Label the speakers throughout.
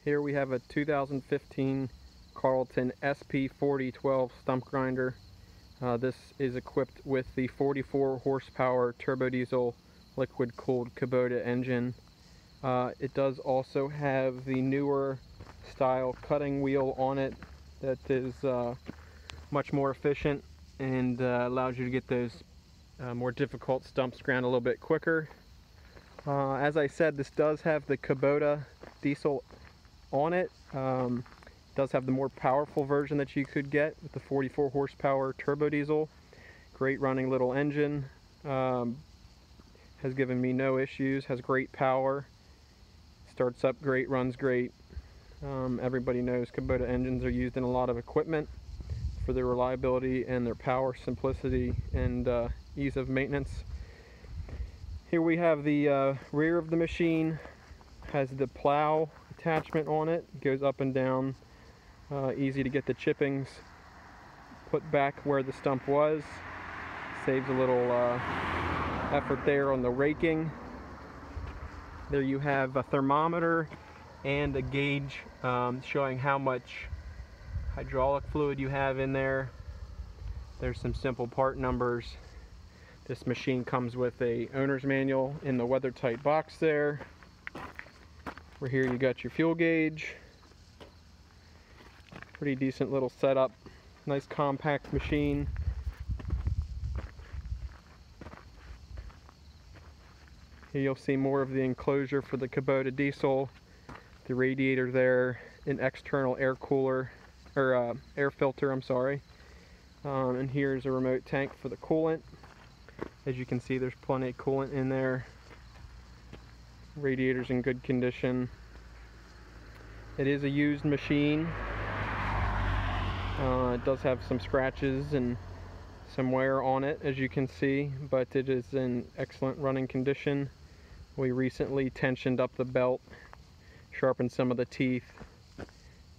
Speaker 1: Here we have a 2015 Carlton SP4012 stump grinder. This is equipped with the 44 horsepower turbo diesel liquid cooled Kubota engine. It does also have the newer style cutting wheel on it that is much more efficient and allows you to get those more difficult stumps ground a little bit quicker. As I said, this does have the Kubota diesel on it. Does have the more powerful version that you could get with the 44 horsepower turbo diesel. Great running little engine. Has given me no issues. Has great power. Starts up great, runs great. Everybody knows Kubota engines are used in a lot of equipment for their reliability and their power, simplicity, and ease of maintenance. Here we have the rear of the machine. Has the plow attachment on it. Goes up and down. Easy to get the chippings put back where the stump was. Saves a little effort there on the raking. There you have a thermometer and a gauge showing how much hydraulic fluid you have in there. There's some simple part numbers. This machine comes with a owner's manual in the weather-tight box there. Over here you got your fuel gauge. Pretty decent little setup. Nice compact machine. Here you'll see more of the enclosure for the Kubota diesel. The radiator there, an external air cooler, or air filter, I'm sorry. And here's a remote tank for the coolant. As you can see, there's plenty of coolant in there. Radiator's in good condition. It is a used machine. It does have some scratches and some wear on it, as you can see, but it is in excellent running condition. We recently tensioned up the belt, sharpened some of the teeth,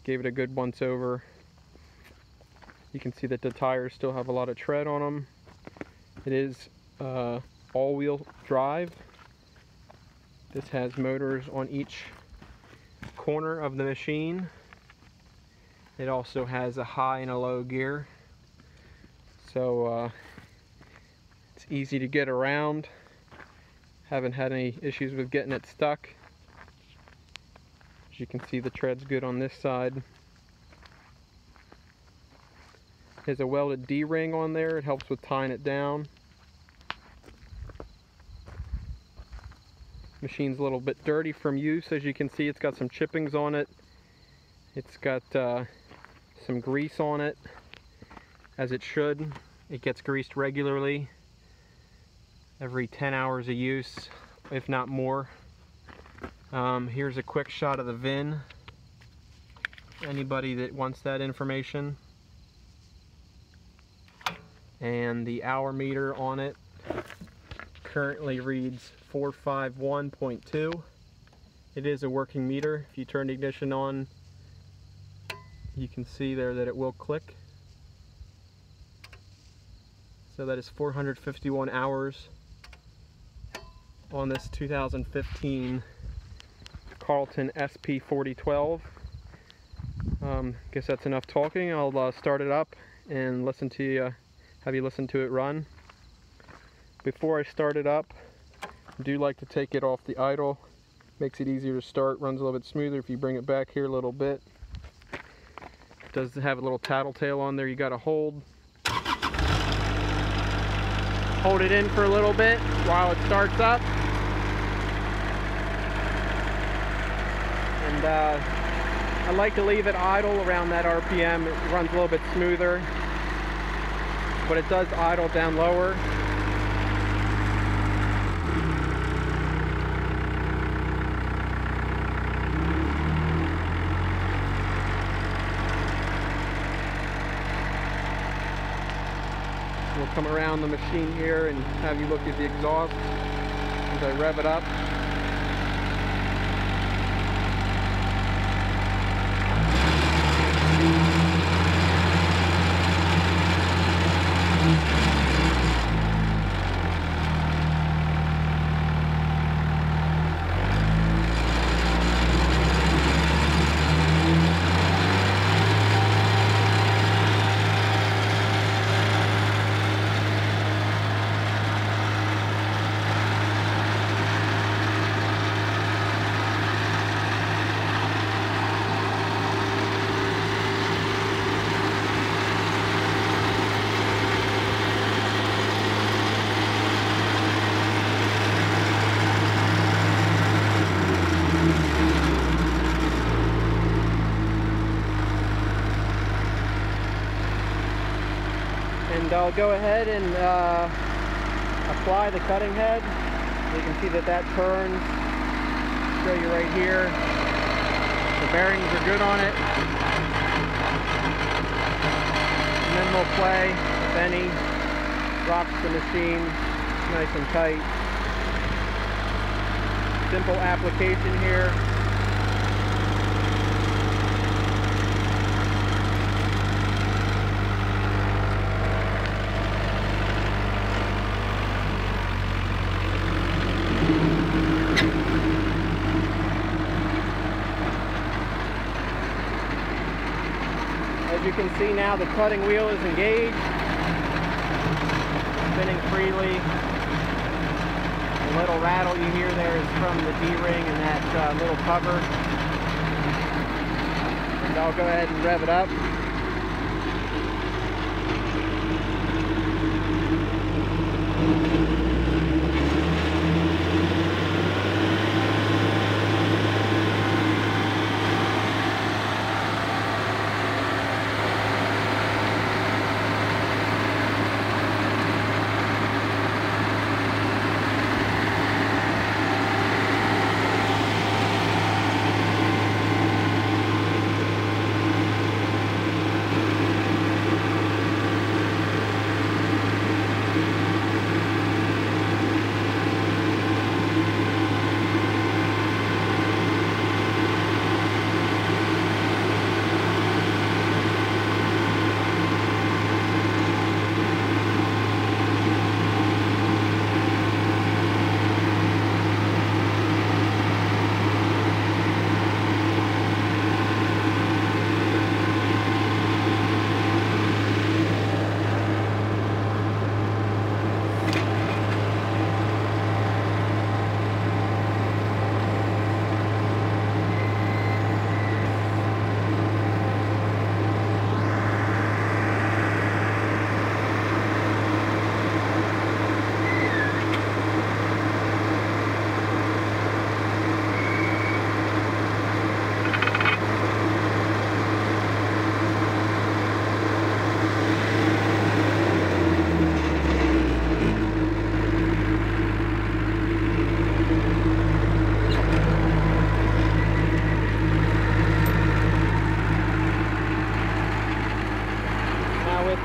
Speaker 1: gave it a good once over. You can see that the tires still have a lot of tread on them. It is all-wheel drive. This has motors on each corner of the machine. It also has a high and a low gear, so it's easy to get around. Haven't had any issues with getting it stuck. As you can see, the tread's good on this side. There's a welded D-ring on there. It helps with tying it down. Machine's a little bit dirty from use. As you can see, it's got some chippings on it. It's got some grease on it, as it should. It gets greased regularly, every 10 hours of use, if not more. Here's a quick shot of the VIN. Anybody that wants that information. And the hour meter on it currently reads 451.2. It is a working meter. If you turn the ignition on, you can see there that it will click. So that is 451 hours on this 2015 Carlton SP4012. Guess that's enough talking. I'll start it up and listen to you, have you listen to it run. Before I start it up, I do like to take it off the idle. Makes it easier to start, runs a little bit smoother if you bring it back here a little bit. Does have a little tattletale on there you gotta hold. Hold it in for a little bit while it starts up. And I like to leave it idle around that RPM. It runs a little bit smoother, but it does idle down lower. We'll come around the machine here and have you look at the exhaust as I rev it up. And I'll go ahead and apply the cutting head. You can see that that turns. I'll show you right here. The bearings are good on it. And then we'll play, if any, rocks the machine nice and tight. Simple application here. As you can see now, the cutting wheel is engaged, spinning freely. The little rattle you hear there is from the D-ring and that little cover. And I'll go ahead and rev it up.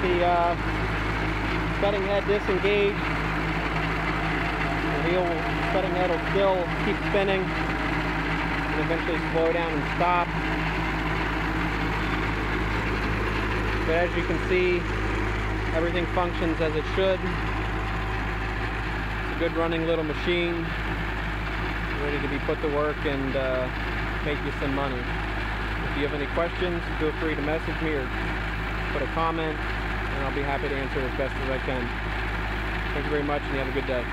Speaker 1: The cutting head disengaged, the cutting head will still keep spinning and eventually slow down and stop. But as you can see, everything functions as it should. It's a good running little machine, ready to be put to work and make you some money. If you have any questions, feel free to message me or put a comment, and I'll be happy to answer it as best as I can. Thank you very much, and you have a good day.